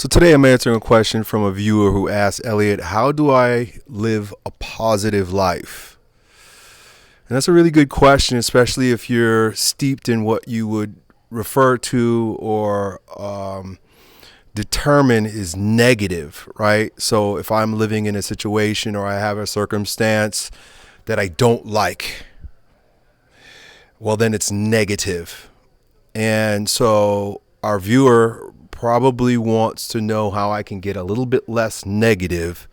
So today I'm answering a question from a viewer who asked Elliott, how do I live a positive life? And that's a really good question, especially if you're steeped in what you would refer to or determine is negative, right? So if I'm living in a situation or I have a circumstance that I don't like, well, then it's negative. And so our viewer probably wants to know how I can get a little bit less negative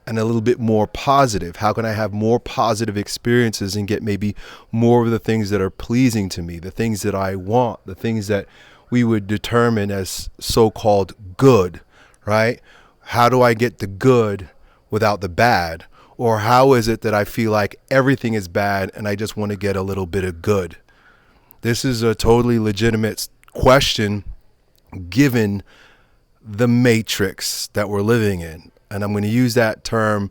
and a little bit more positive. How can I have more positive experiences and get maybe more of the things that are pleasing to me, the things that I want, the things that we would determine as so-called good, right? How do I get the good without the bad? Or how is it that I feel like everything is bad and I just want to get a little bit of good? This is a totally legitimate question given the matrix that we're living in. And I'm going to use that term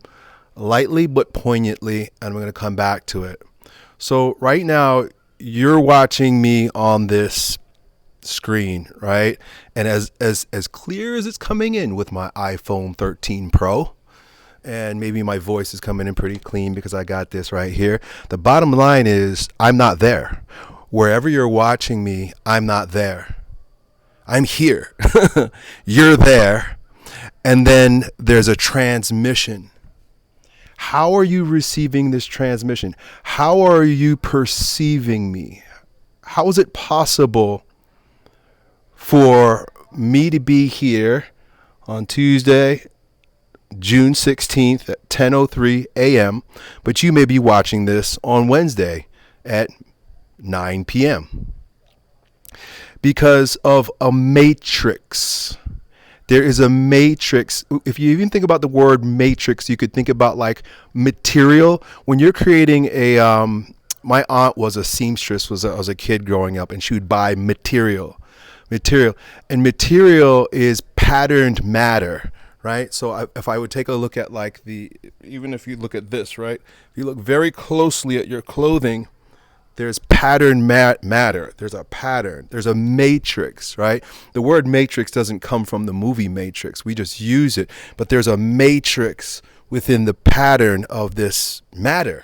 lightly but poignantly, and I'm going to come back to it. So right now, you're watching me on this screen, right? And as clear as it's coming in with my iPhone 13 Pro, and maybe my voice is coming in pretty clean because I got this right here. The bottom line is I'm not there. Wherever you're watching me, I'm not there. I'm here. You're there. And then there's a transmission. How are you receiving this transmission? How are you perceiving me? How is it possible for me to be here on Tuesday, June 16th at 10:03 a.m., but you may be watching this on Wednesday at 9 p.m.? Because of a matrix. There is a matrix. If you even think about the word matrix, you could think about like material. When you're creating my aunt was a seamstress, was a kid growing up, and she would buy material. And material is patterned matter, right? So if I would take a look at like even if you look at this, right? If you look very closely at your clothing, there's pattern matter. There's a pattern. There's a matrix, right? The word matrix doesn't come from the movie Matrix. We just use it. But there's a matrix within the pattern of this matter.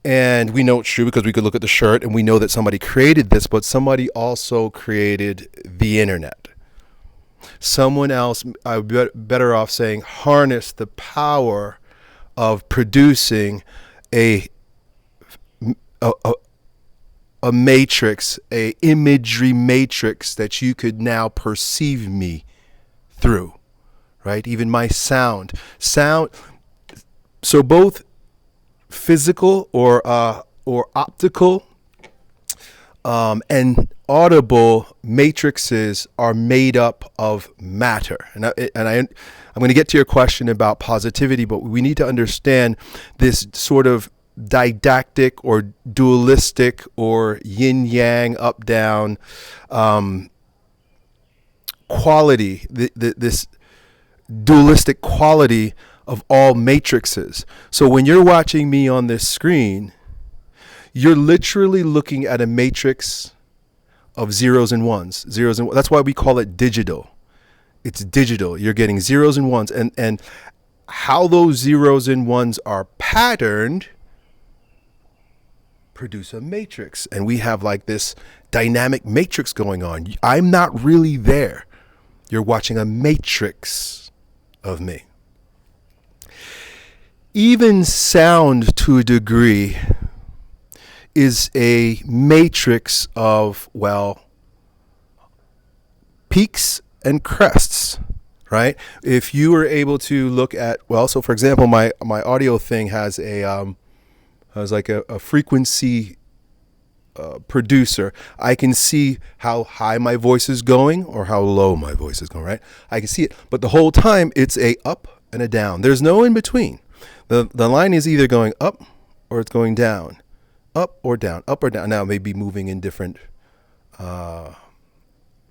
And we know it's true because we could look at the shirt and we know that somebody created this, but somebody also created the internet. Someone else, I'm better off saying, harnessed the power of producing a matrix, a imagery matrix that you could now perceive me through, right? Even my sound. So both physical or optical and audible matrices are made up of matter. And I'm going to get to your question about positivity, but we need to understand this sort of didactic or dualistic or yin yang, up down quality, this dualistic quality of all matrices. So when you're watching me on this screen, you're literally looking at a matrix of zeros and ones. That's why we call it digital. It's digital. You're getting zeros and ones, and how those zeros and ones are patterned produce a matrix. And we have like this dynamic matrix going on. I'm not really there. You're watching a matrix of me. Even sound, to a degree, is a matrix of, well, peaks and crests, right? If you were able to look at, well, so for example, my audio thing has a frequency producer. I can see how high my voice is going or how low my voice is going, right? I can see it, but the whole time it's a up and a down. There's no in between. The line is either going up or it's going down, up or down, up or down. Now it may be moving in different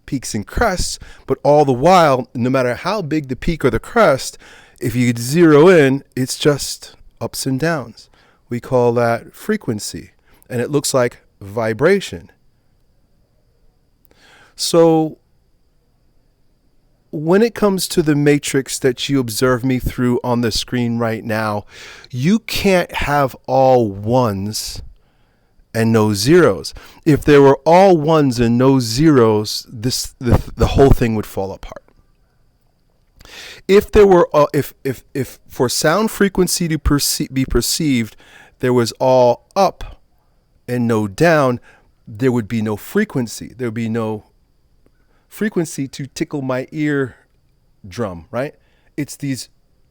peaks and crests, but all the while, no matter how big the peak or the crest, if you zero in, it's just ups and downs. We call that frequency, and it looks like vibration. So when it comes to the matrix that you observe me through on the screen right now, you can't have all ones and no zeros. If there were all ones and no zeros, the whole thing would fall apart. If there were if for sound frequency to be perceived, there was all up and no down, there would be no frequency. There would be no frequency to tickle my ear drum, right? It's these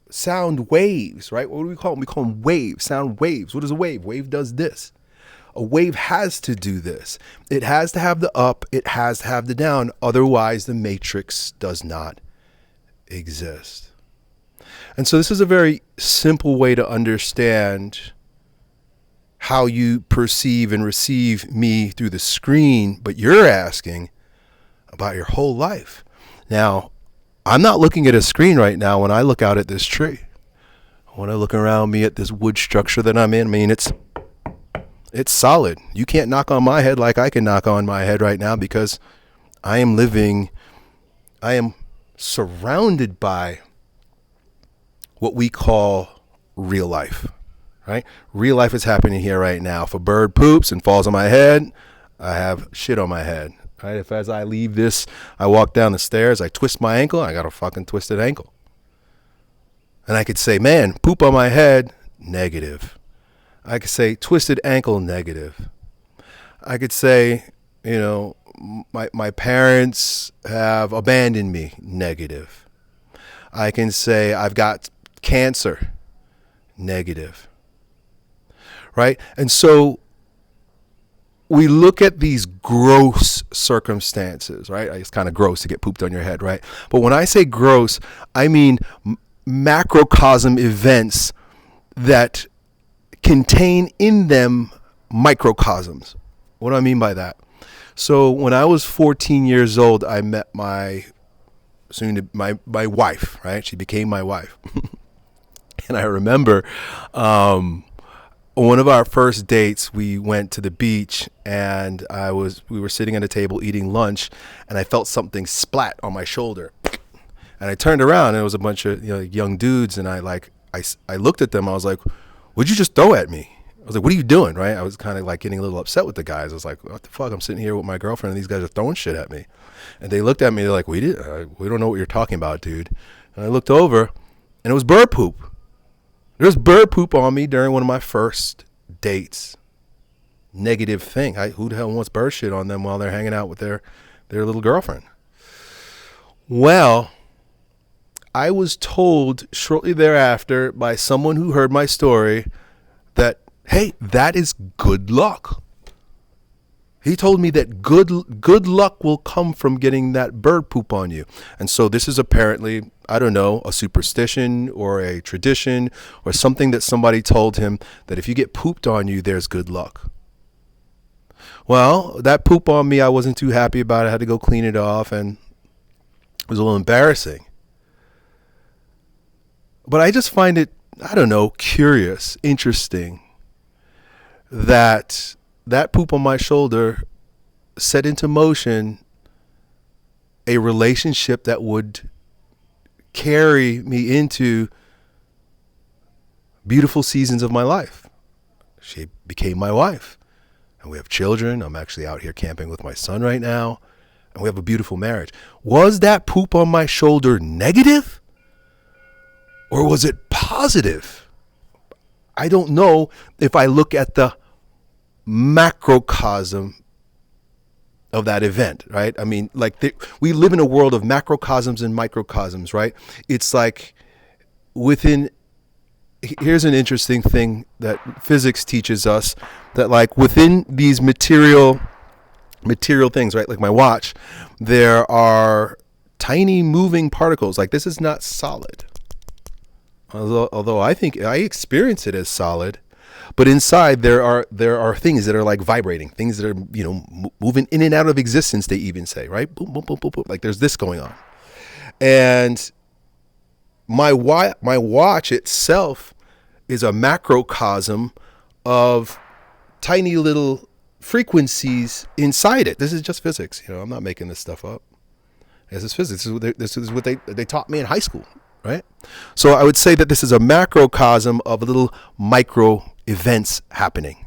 sound waves, right? What do we call them? We call them waves, sound waves. What is a wave? Wave does this. A wave has to do this. It has to have the up. It has to have the down. Otherwise, the matrix does not exist. And so this is a very simple way to understand how you perceive and receive me through the screen, but you're asking about your whole life. Now, I'm not looking at a screen right now when I look out at this tree. When I look around me at this wood structure that I'm in, I mean, it's solid. You can't knock on my head like I can knock on my head right now, because I am surrounded by what we call real life, right? Real life is happening here right now. If a bird poops and falls on my head, I have shit on my head, right? If as I leave this, I walk down the stairs, I twist my ankle, I got a fucking twisted ankle. And I could say, man, poop on my head, negative. I could say twisted ankle, negative. I could say, my parents have abandoned me, negative. I can say I've got cancer, negative. Right? And so we look at these gross circumstances, right? It's kind of gross to get pooped on your head, right? But when I say gross, I mean macrocosm events that contain in them microcosms. What do I mean by that? So when I was 14 years old, I met my wife, right? She became my wife. And I remember one of our first dates, we went to the beach, and we were sitting at a table eating lunch, and I felt something splat on my shoulder. And I turned around, and it was a bunch of young dudes, and I looked at them. I was like, "What'd you just throw at me?" I was like, "What are you doing?" Right? I was kind of like getting a little upset with the guys. I was like, "What the fuck? I'm sitting here with my girlfriend, and these guys are throwing shit at me." And they looked at me. They're like, "We don't know what you're talking about, dude." And I looked over, and it was bird poop. There was bird poop on me during one of my first dates. Negative thing. Who the hell wants bird shit on them while they're hanging out with their little girlfriend? Well, I was told shortly thereafter by someone who heard my story that, hey, that is good luck. He told me that good luck will come from getting that bird poop on you. And so this is apparently, I don't know, a superstition or a tradition or something that somebody told him, that if you get pooped on you, there's good luck. Well, that poop on me, I wasn't too happy about it. I had to go clean it off, and it was a little embarrassing. But I just find it, I don't know, curious, interesting that poop on my shoulder set into motion a relationship that would carry me into beautiful seasons of my life. She became my wife, and we have children. I'm actually out here camping with my son right now, and we have a beautiful marriage. Was that poop on my shoulder negative, or was it positive? I don't know if I look at the macrocosm of that event, right? I mean, we live in a world of macrocosms and microcosms, right? It's like here's an interesting thing that physics teaches us, that like within these material things, right? Like my watch, there are tiny moving particles. Like this is not solid. Although I think I experience it as solid, but inside there are things that are like vibrating, things that are moving in and out of existence. They even say, right, boom, boom, boom, boom, boom. Like there's this going on, and my watch itself is a macrocosm of tiny little frequencies inside it. This is just physics. I'm not making this stuff up. This is physics. This is what they taught me in high school, right? So I would say that this is a macrocosm of little micro events happening.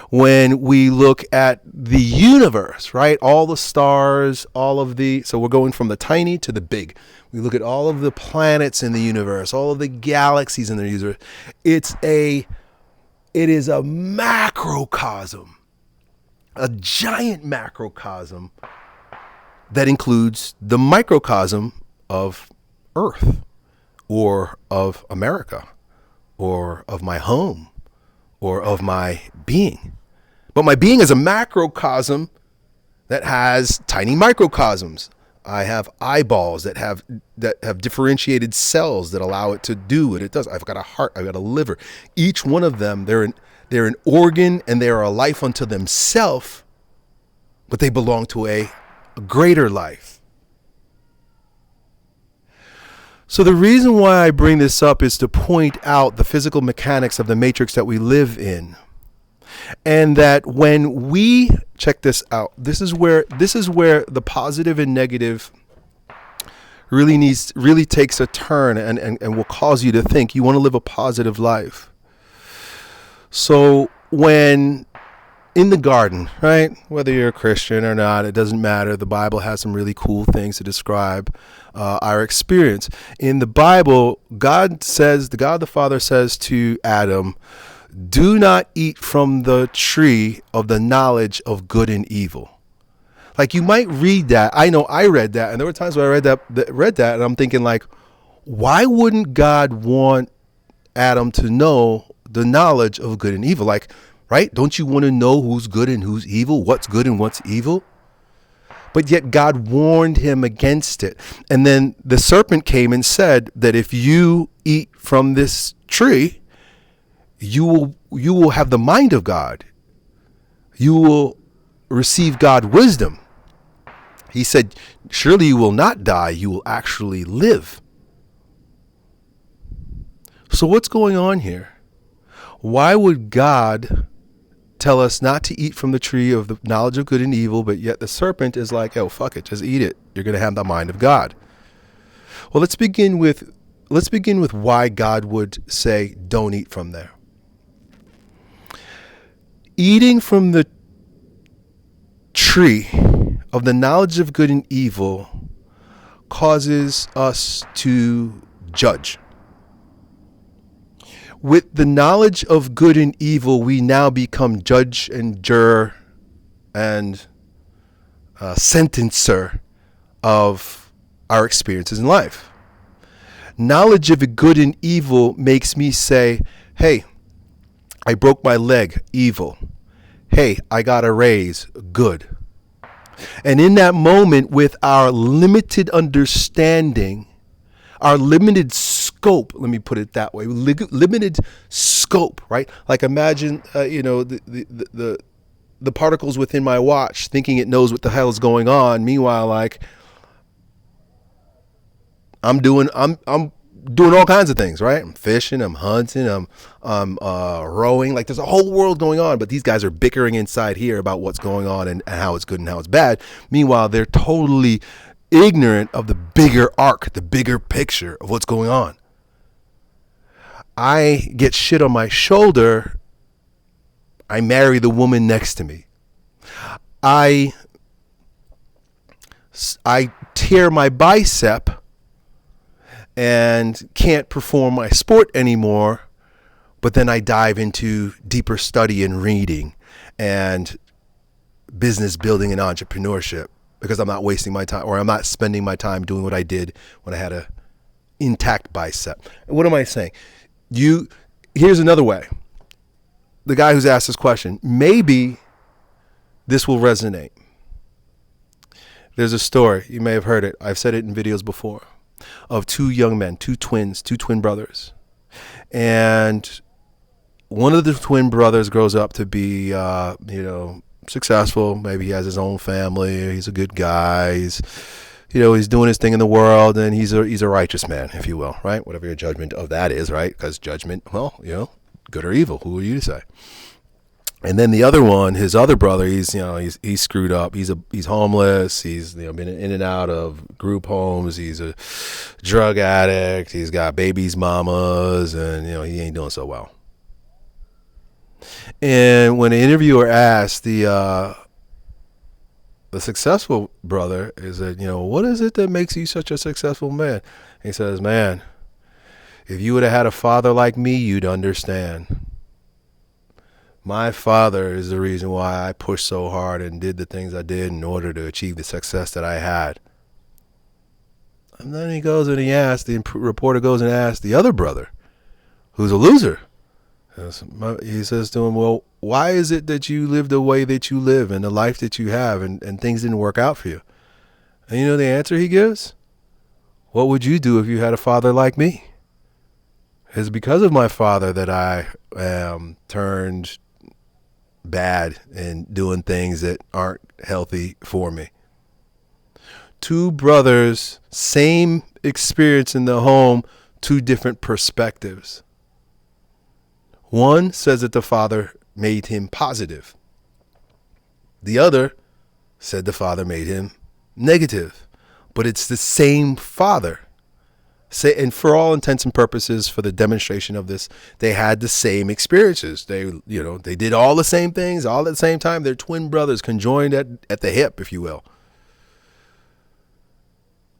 When we look at the universe, right? All the stars, so we're going from the tiny to the big. We look at all of the planets in the universe, all of the galaxies in the universe. It is a macrocosm, a giant macrocosm that includes the microcosm of Earth, or of America, or of my home, or of my being. But my being is a macrocosm that has tiny microcosms. I have eyeballs that have differentiated cells that allow it to do what it does. I've got a heart, I've got a liver. Each one of them, they're an organ and they are a life unto themselves, but they belong to a greater life. So the reason why I bring this up is to point out the physical mechanics of the matrix that we live in. And that when we check this out, this is where the positive and negative really takes a turn and will cause you to think you want to live a positive life. So when in the garden, right? Whether you're a Christian or not, it doesn't matter. The Bible has some really cool things to describe our experience. In the Bible, God the Father says to Adam, do not eat from the tree of the knowledge of good and evil. Like, you might read that. I know I read that, and there were times where I read that, and I'm thinking, like, why wouldn't God want Adam to know the knowledge of good and evil? Like, right? Don't you want to know who's good and who's evil? What's good and what's evil? But yet God warned him against it. And then the serpent came and said that if you eat from this tree, you will have the mind of God. You will receive God wisdom. He said, surely you will not die. You will actually live. So what's going on here? Why would God tell us not to eat from the tree of the knowledge of good and evil, but yet the serpent is like, oh, fuck it, just eat it. You're going to have the mind of God. Well, let's begin with why God would say, don't eat from there. Eating from the tree of the knowledge of good and evil causes us to judge. With the knowledge of good and evil, we now become judge and juror and sentencer of our experiences in life. Knowledge of good and evil makes me say, hey, I broke my leg, evil. Hey, I got a raise, good. And in that moment, with our limited understanding, our limited scope, let me put it that way, limited scope, right? Like, imagine, the particles within my watch thinking it knows what the hell is going on. Meanwhile, like, I'm doing all kinds of things, right? I'm fishing, I'm hunting, I'm rowing. Like, there's a whole world going on, but these guys are bickering inside here about what's going on and how it's good and how it's bad. Meanwhile, they're totally ignorant of the bigger arc, the bigger picture of what's going on. I get shit on my shoulder. I marry the woman next to me. I tear my bicep and can't perform my sport anymore, but then I dive into deeper study and reading and business building and entrepreneurship because I'm not wasting my time, or I'm not spending my time doing what I did when I had a intact bicep. And what am I saying? Here's another way. The guy who's asked this question, maybe this will resonate. There's a story, you may have heard it, I've said it in videos before, of two young men, two twin brothers. And one of the twin brothers grows up to be, successful. Maybe he has his own family. He's a good guy. He's doing his thing in the world, and he's a righteous man, if you will, right? Whatever your judgment of that is, right? Because judgment, well, good or evil, who are you to say? And then the other one, his other brother, he's screwed up. He's homeless. He's been in and out of group homes. He's a drug addict. He's got babies, mamas, and he ain't doing so well. And when the interviewer asked the successful brother, is that what is it that makes you such a successful man? He says, man, if you would have had a father like me, you'd understand. My father is the reason why I pushed so hard and did the things I did in order to achieve the success that I had. And then he goes and the reporter goes and asks the other brother, who's a loser. He says to him, well, why is it that you live the way that you live and the life that you have and things didn't work out for you? And you know the answer he gives? What would you do if you had a father like me? It's because of my father that I turned bad and doing things that aren't healthy for me. Two brothers, same experience in the home, two different perspectives. One says that the father made him positive. The other said the father made him negative. But it's the same father. And for all intents and purposes, for the demonstration of this, they had the same experiences. They did all the same things, all at the same time. They're twin brothers, conjoined at the hip, if you will.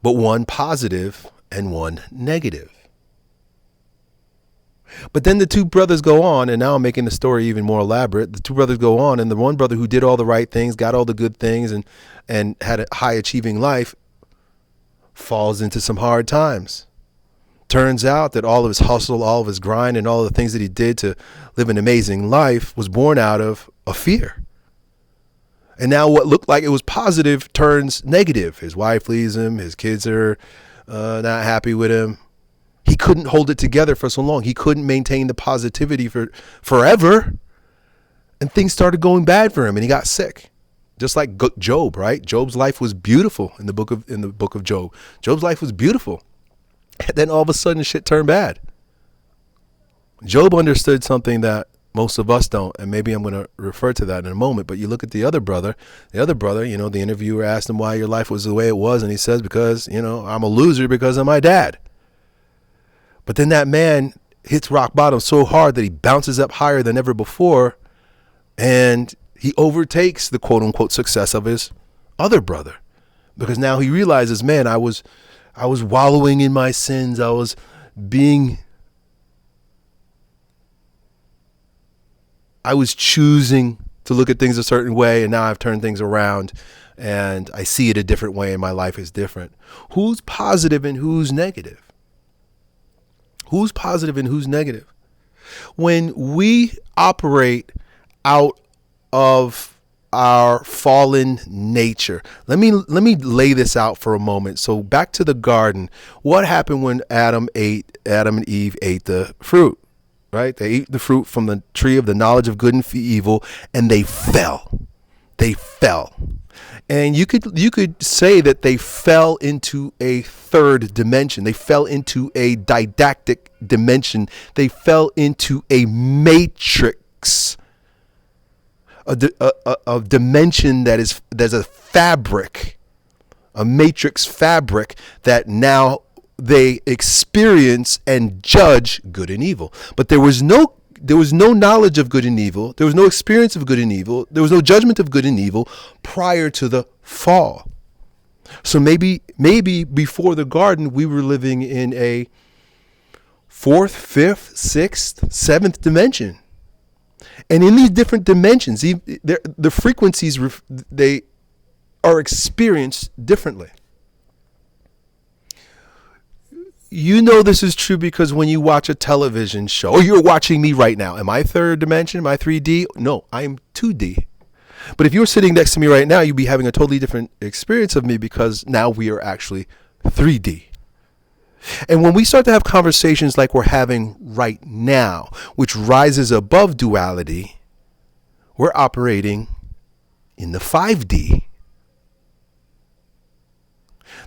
But one positive and one negative. But then the two brothers go on, and now I'm making the story even more elaborate. The two brothers go on, and the one brother who did all the right things, got all the good things, and had a high achieving life, falls into some hard times. Turns out that all of his hustle, all of his grind, and all of the things that he did to live an amazing life was born out of a fear. And now what looked like it was positive turns negative. His wife leaves him. His kids are not happy with him. He couldn't hold it together for so long. He couldn't maintain the positivity for forever. And things started going bad for him, and he got sick. Just like Job, right? Job's life was beautiful in the book of Job. Job's life was beautiful. And then all of a sudden shit turned bad. Job understood something that most of us don't, and maybe I'm going to refer to that in a moment. But you look at the other brother, the interviewer asked him why your life was the way it was, and he says, because, I'm a loser because of my dad. But then that man hits rock bottom so hard that he bounces up higher than ever before, and he overtakes the quote unquote success of his other brother, because now he realizes, man, I was wallowing in my sins. I was choosing to look at things a certain way, and now I've turned things around and I see it a different way and my life is different. Who's positive and who's negative? Who's positive and who's negative? When we operate out of our fallen nature. Let me lay this out for a moment. So back to the garden. What happened when Adam and Eve ate the fruit? Right? They ate the fruit from the tree of the knowledge of good and evil, and they fell. They fell. And you could say that they fell into a third dimension. They fell into a didactic dimension. They fell into a matrix, a dimension there's a fabric, a matrix fabric that now they experience and judge good and evil. But there was no knowledge of good and evil. There was no experience of good and evil. There was no judgment of good and evil prior to the fall. So maybe before the garden, we were living in a fourth, fifth, sixth, seventh dimension. And in these different dimensions, the frequencies, they are experienced differently. You know this is true because when you watch a television show, or you're watching me right now, am I third dimension? Am I 3D? No, I'm 2D. But if you were sitting next to me right now, you'd be having a totally different experience of me because now we are actually 3D. And when we start to have conversations like we're having right now, which rises above duality, we're operating in the 5D.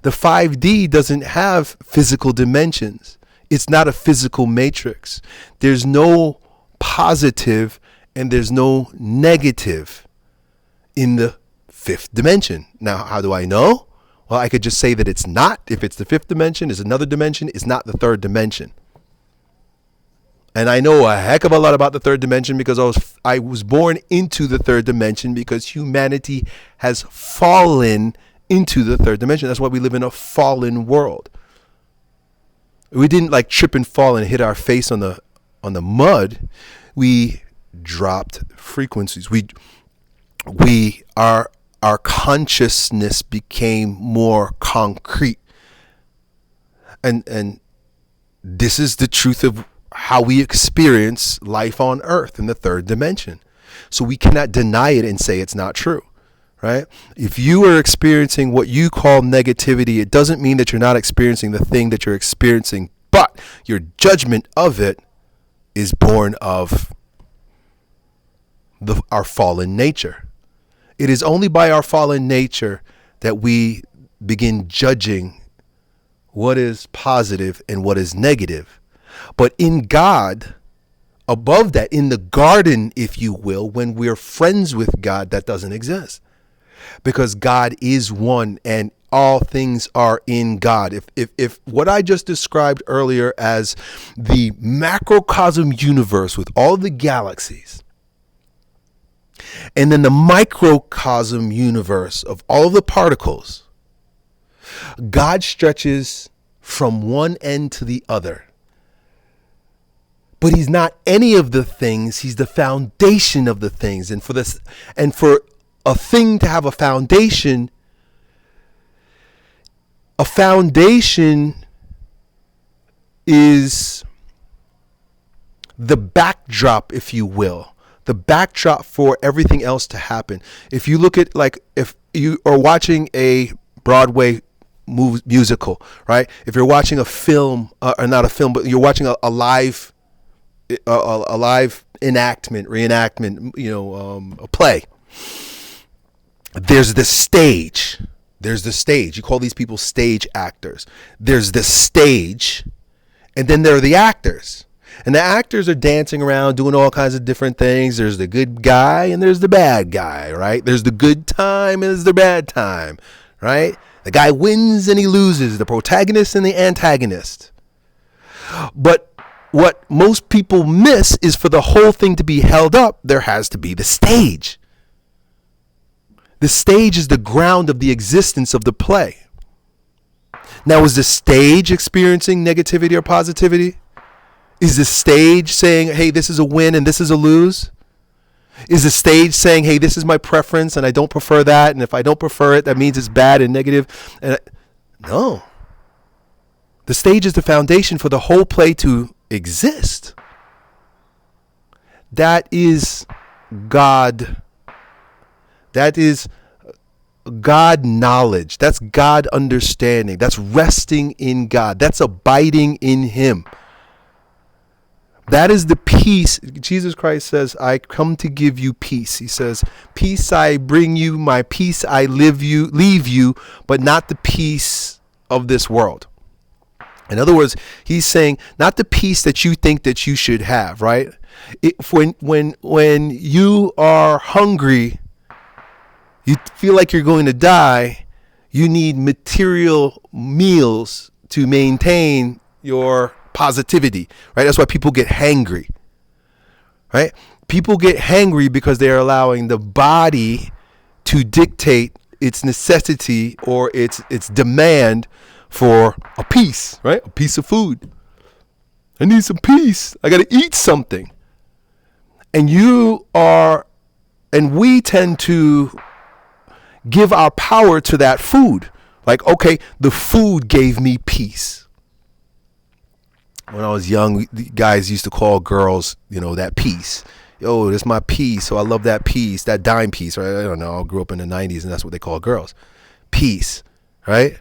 The 5D doesn't have physical dimensions. It's not a physical matrix. There's no positive and there's no negative in the fifth dimension. Now, how do I know? Well, I could just say that it's not. If it's the fifth dimension, it's another dimension, it's not the third dimension. And I know a heck of a lot about the third dimension because I was born into the third dimension because humanity has fallen into the third dimension. That's why we live in a fallen world. We didn't like trip and fall and hit our face on the mud. We dropped frequencies. Our consciousness became more concrete. And this is the truth of how we experience life on earth in the third dimension. So we cannot deny it and say it's not true, right? If you are experiencing what you call negativity, it doesn't mean that you're not experiencing the thing that you're experiencing, but your judgment of it is born of our fallen nature. It is only by our fallen nature that we begin judging what is positive and what is negative. But in God, above that, in the garden, if you will, when we're friends with God, that doesn't exist. Because God is one and all things are in God. If what I just described earlier as the macrocosm universe with all the galaxies, and then the microcosm universe of all the particles, God stretches from one end to the other. But he's not any of the things. He's the foundation of the things. And for a thing to have a foundation is the backdrop, if you will. The backdrop for everything else to happen. If you look at, like, if you are watching a Broadway musical, right? If you're watching a film, or not a film, but you're watching a live reenactment, a play. There's the stage. You call these people stage actors. There's the stage, and then there are the actors. And the actors are dancing around doing all kinds of different things. There's the good guy and there's the bad guy, right? There's the good time and there's the bad time, right? The guy wins and he loses, the protagonist and the antagonist. But what most people miss is for the whole thing to be held up, there has to be the stage. The stage is the ground of the existence of the play. Now, is the stage experiencing negativity or positivity? Is the stage saying, hey, this is a win and this is a lose? Is the stage saying, hey, this is my preference and I don't prefer that, and if I don't prefer it, that means it's bad and negative? No. The stage is the foundation for the whole play to exist. That is God. That is God knowledge. That's God understanding. That's resting in God. That's abiding in Him. That is the peace. Jesus Christ says, I come to give you peace. He says, peace I bring you, my peace I leave you, but not the peace of this world. In other words, he's saying not the peace that you think that you should have, right? When you are hungry, you feel like you're going to die, you need material meals to maintain your positivity, right? That's why people get hangry, right? People get hangry because they're allowing the body to dictate its necessity or its demand for a piece, right? A piece of food. I need some peace. I got to eat something. And we tend to give our power to that food. Like, okay, the food gave me peace. When I was young, guys used to call girls, that piece. Yo, that's my piece. So I love that piece, that dime piece, right? I don't know. I grew up in the 90s and that's what they call girls. Peace, right?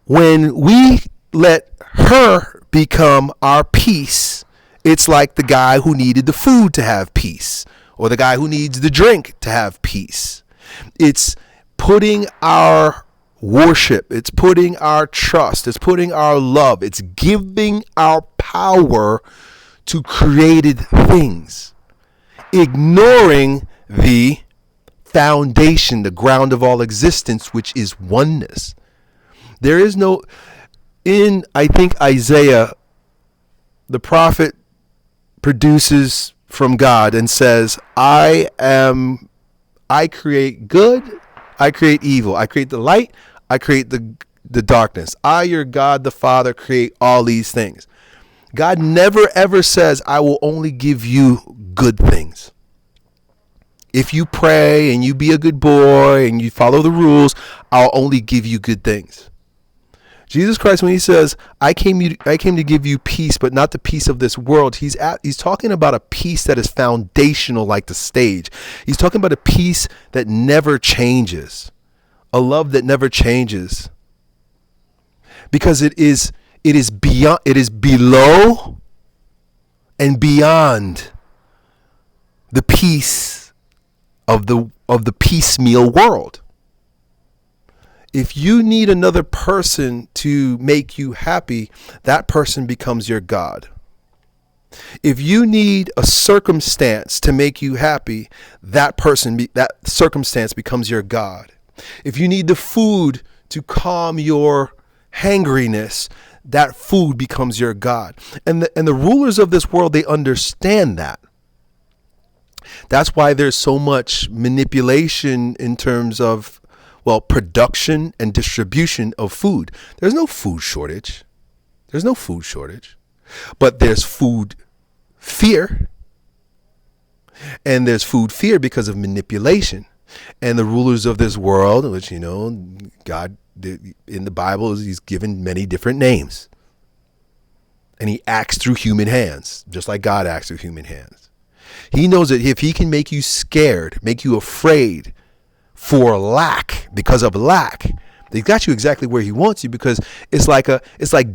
When we let her become our peace, it's like the guy who needed the food to have peace, or the guy who needs the drink to have peace. It's putting our worship, it's putting our trust, it's putting our love, it's giving our power to created things, ignoring the foundation, the ground of all existence, which is oneness. There is no, in, I think, Isaiah, the prophet produces from God and says, I create good, I create evil, I create the light, I create the darkness. I, your God, the Father, create all these things. God never ever says, I will only give you good things. If you pray and you be a good boy and you follow the rules, I'll only give you good things. Jesus Christ, when he says, I came to give you peace, but not the peace of this world, he's talking about a peace that is foundational, like the stage. He's talking about a peace that never changes, a love that never changes, because it is below and beyond the peace of the piecemeal world. If you need another person to make you happy, that person becomes your God. If you need a circumstance to make you happy, that circumstance becomes your God. If you need the food to calm your hangriness, that food becomes your God. And the rulers of this world, they understand that. That's why there's so much manipulation in terms of, production and distribution of food. There's no food shortage. But there's food fear. And there's food fear because of manipulation. And the rulers of this world, which, God in the Bible, he's given many different names. And he acts through human hands, just like God acts through human hands. He knows that if he can make you scared, make you afraid, because of lack, he's got you exactly where he wants you, because it's like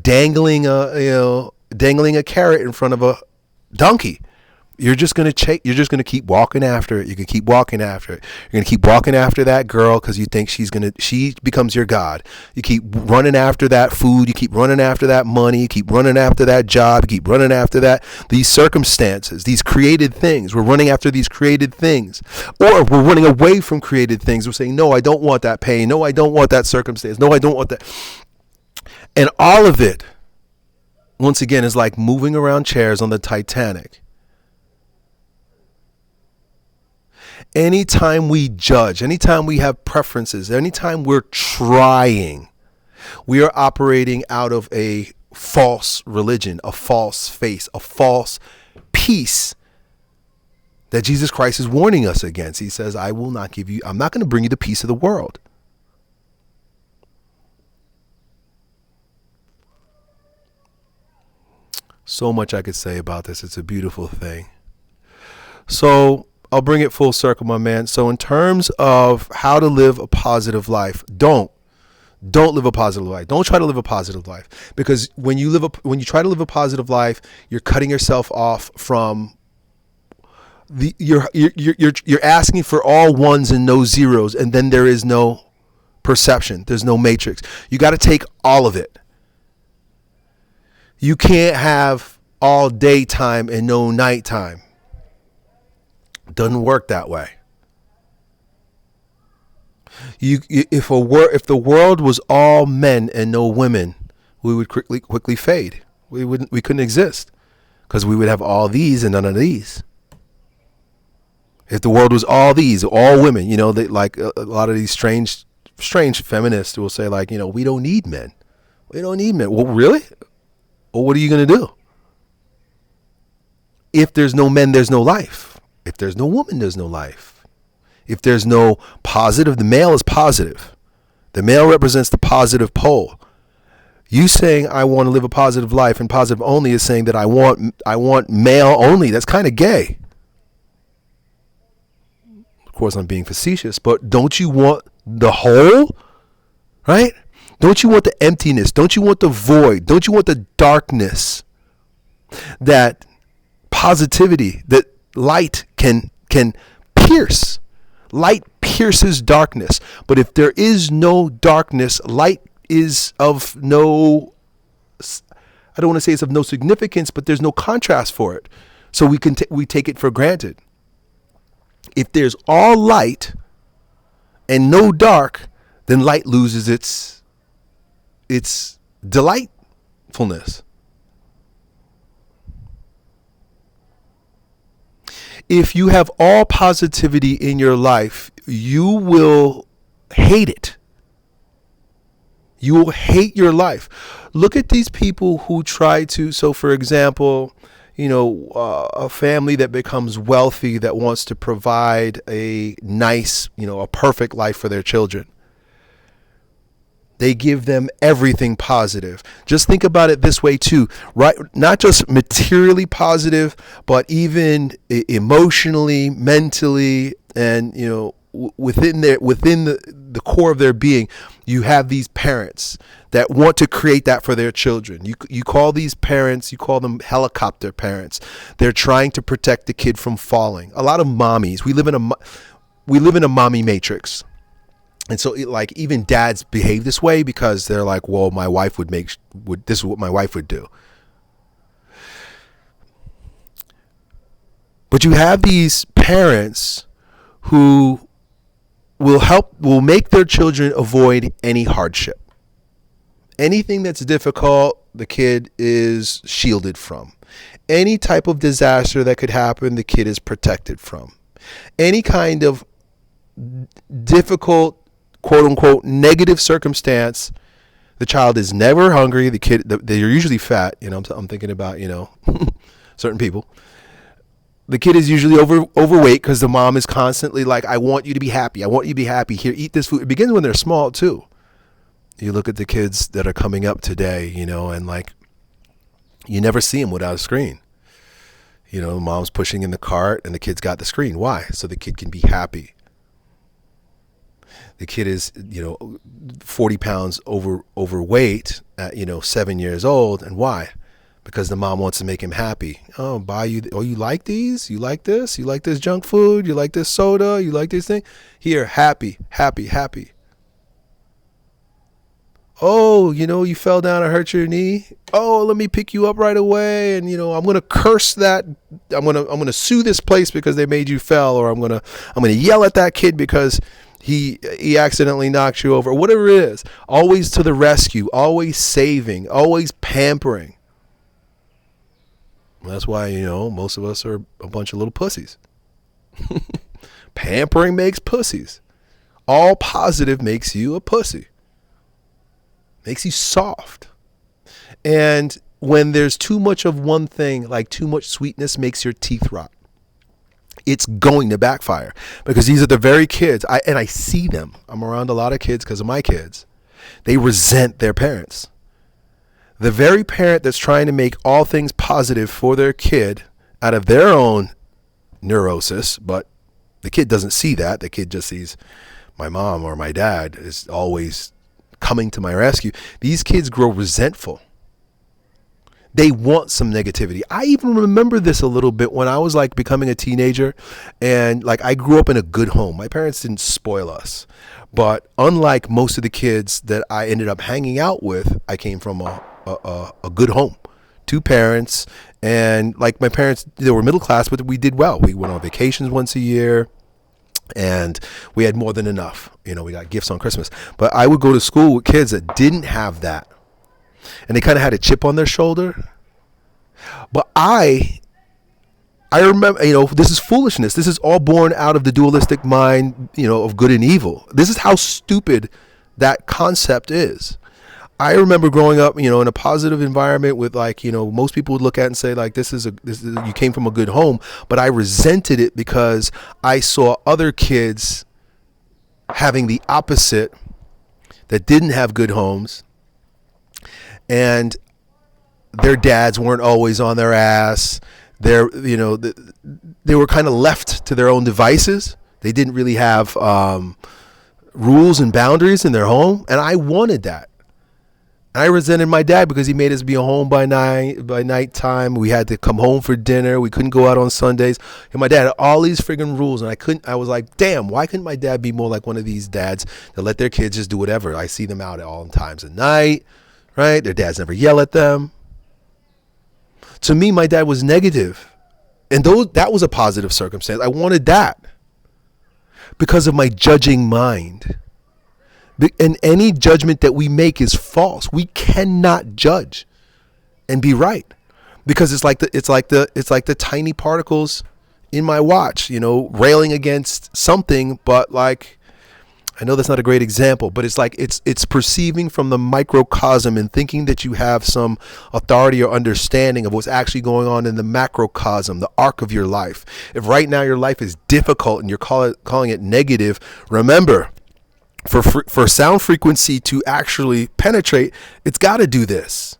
dangling a carrot in front of a donkey. You're just going to keep walking after it. You can keep walking after it. You're going to keep walking after that girl because you think she becomes your God. You keep running after that food. You keep running after that money. You keep running after that job. You keep running after these circumstances, these created things. We're running after these created things, or we're running away from created things. We're saying, no, I don't want that pain. No, I don't want that circumstance. No, I don't want that. And all of it, once again, is like moving around chairs on the Titanic. Anytime we judge, anytime we have preferences, anytime we're trying, we are operating out of a false religion, a false faith, a false peace that Jesus Christ is warning us against. He says, I'm not going to bring you the peace of the world. So much I could say about this. It's a beautiful thing. So I'll bring it full circle, my man. So in terms of how to live a positive life, don't live a positive life. Don't try to live a positive life, because when you try to live a positive life, you're cutting yourself off from you're asking for all ones and no zeros, and then there is no perception. There's no matrix. You got to take all of it. You can't have all daytime and no nighttime. Doesn't work that way. If the world was all men and no women, we would quickly fade. We couldn't exist, because we would have all these and none of these. If the world was all these, all women, they, like a lot of these strange feminists will say, like, we don't need men. We don't need men. Well, really? Well, what are you going to do? If there's no men, there's no life. If there's no woman, there's no life. If there's no positive, the male is positive. The male represents the positive pole. You saying I want to live a positive life and positive only is saying that I want male only. That's kind of gay. Of course, I'm being facetious, but don't you want the whole? Right? Don't you want the emptiness? Don't you want the void? Don't you want the darkness? That positivity, that light can pierce. Light pierces darkness. But if there is no darkness, light is of no I don't want to say it's of no significance, but there's no contrast for it. So we take it for granted. If there's all light and no dark, then light loses its delightfulness. If you have all positivity in your life, you will hate it. You will hate your life. Look at these people who try to, so for example, a family that becomes wealthy that wants to provide a nice, a perfect life for their children. They give them everything positive. Just think about it this way too, right? Not just materially positive, but even emotionally, mentally, and within the core of their being, you have these parents that want to create that for their children. You call these parents, you call them helicopter parents. They're trying to protect the kid from falling. A lot of mommies. We live in a mommy matrix. And so even dads behave this way because they're like, well, my wife this is what my wife would do. But you have these parents who will make their children avoid any hardship. Anything that's difficult, the kid is shielded from. Any type of disaster that could happen, the kid is protected from. Any kind of difficult, quote unquote, negative circumstance, the child is never hungry. The kid, they're usually fat. I'm thinking about, certain people. The kid is usually overweight because the mom is constantly like, I want you to be happy. I want you to be happy. Here, eat this food. It begins when they're small too. You look at the kids that are coming up today, and you never see them without a screen. Mom's pushing in the cart and the kid's got the screen. Why? So the kid can be happy. The kid is, 40 pounds overweight at, 7 years old. And why? Because the mom wants to make him happy. Oh, buy you. Oh, you like these? You like this? You like this junk food? You like this soda? You like this thing? Here, happy, happy, happy. Oh, you fell down and hurt your knee. Oh, let me pick you up right away. And, I'm going to curse that. I'm going to sue this place because they made you fell, or I'm going to yell at that kid because he accidentally knocked you over, whatever it is. Always to the rescue, always saving, always pampering. That's why, most of us are a bunch of little pussies. Pampering makes pussies. All positive makes you a pussy. Makes you soft. And when there's too much of one thing, like too much sweetness makes your teeth rot, it's going to backfire, because these are the very kids. I see them. I'm around a lot of kids because of my kids. They resent their parents. The very parent that's trying to make all things positive for their kid out of their own neurosis, but the kid doesn't see that. The kid just sees my mom or my dad is always coming to my rescue. These kids grow resentful. They want some negativity. I even remember this a little bit when I was becoming a teenager, and I grew up in a good home. My parents didn't spoil us, but unlike most of the kids that I ended up hanging out with, I came from a good home, 2 parents, and my parents, they were middle class, but we did well. We went on vacations once a year, and we had more than enough. We got gifts on Christmas. But I would go to school with kids that didn't have that, and they kind of had a chip on their shoulder. But I remember, this is foolishness. This is all born out of the dualistic mind, of good and evil. This is how stupid that concept is. I remember growing up, in a positive environment with most people would look at and say this is you came from a good home, but I resented it because I saw other kids having the opposite that didn't have good homes, and their dads weren't always on their ass. They were kind of left to their own devices. They didn't really have rules and boundaries in their home, and I wanted that. I resented my dad because he made us be home by nighttime. We had to come home for dinner. We couldn't go out on Sundays. And my dad had all these friggin' rules, and I was like, damn, why couldn't my dad be more like one of these dads that let their kids just do whatever? I see them out at all times of night, right? Their dads never yell at them. To me, my dad was negative. And that was a positive circumstance. I wanted that because of my judging mind. And any judgment that we make is false. We cannot judge and be right, because it's like the tiny particles in my watch, railing against something. But like, I know that's not a great example, but it's like it's perceiving from the microcosm and thinking that you have some authority or understanding of what's actually going on in the macrocosm, the arc of your life. If right now your life is difficult and you're calling it negative, remember, for sound frequency to actually penetrate, it's got to do this.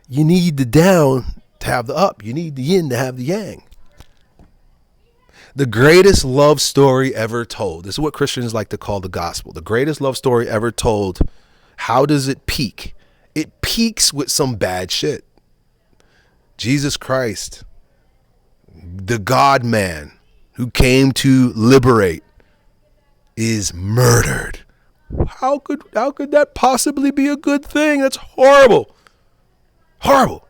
You need the down to have the up. You need the yin to have the yang. The greatest love story ever told. This is what Christians like to call the gospel. The greatest love story ever told. How does it peak? It peaks with some bad shit. Jesus Christ, the God man who came to liberate, is murdered. How could that possibly be a good thing? That's horrible. Horrible.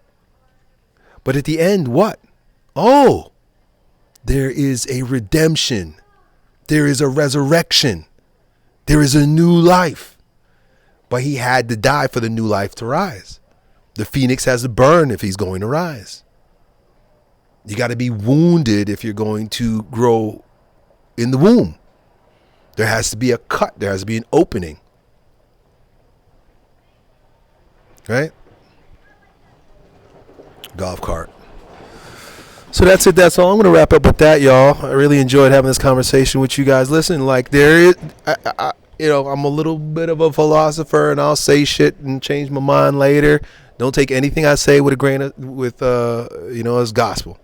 But at the end, what? Oh, there is a redemption. There is a resurrection. There is a new life. But he had to die for the new life to rise. The phoenix has to burn if he's going to rise. You got to be wounded if you're going to grow in the womb. There has to be a cut. There has to be an opening. Right? Golf cart. So that's it. That's all. I'm going to wrap up with that, y'all. I really enjoyed having this conversation with you guys. Listen, like there is, I'm a little bit of a philosopher, and I'll say shit and change my mind later. Don't take anything I say with a grain of, as gospel.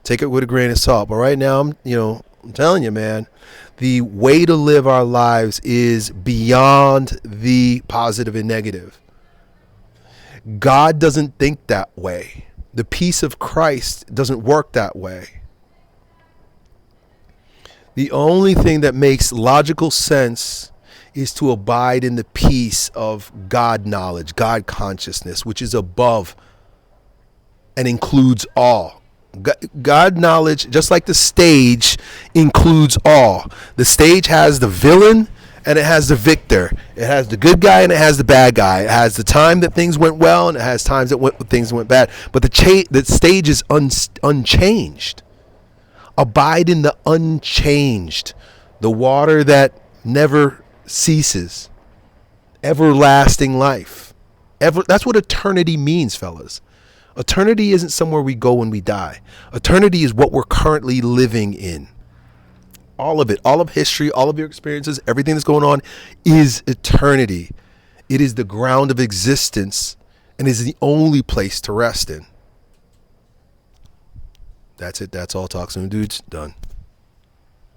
Take it with a grain of salt. But right now, I'm telling you, man, the way to live our lives is beyond the positive and negative. God doesn't think that way. The peace of Christ doesn't work that way. The only thing that makes logical sense is to abide in the peace of God knowledge, God consciousness, which is above and includes all. God knowledge, just like the stage, includes all. The stage has the villain and it has the victor. It has the good guy and it has the bad guy. It has the time that things went well and it has times that things went bad. But the stage is unchanged. Abide in the unchanged, the water that never ceases, everlasting life. That's what eternity means, fellas. Eternity isn't somewhere we go when we die. Eternity is what we're currently living in. All of it, all of history, all of your experiences, everything that's going on is eternity. It is the ground of existence and is the only place to rest in. That's it. That's all. Talk soon, dudes. Done.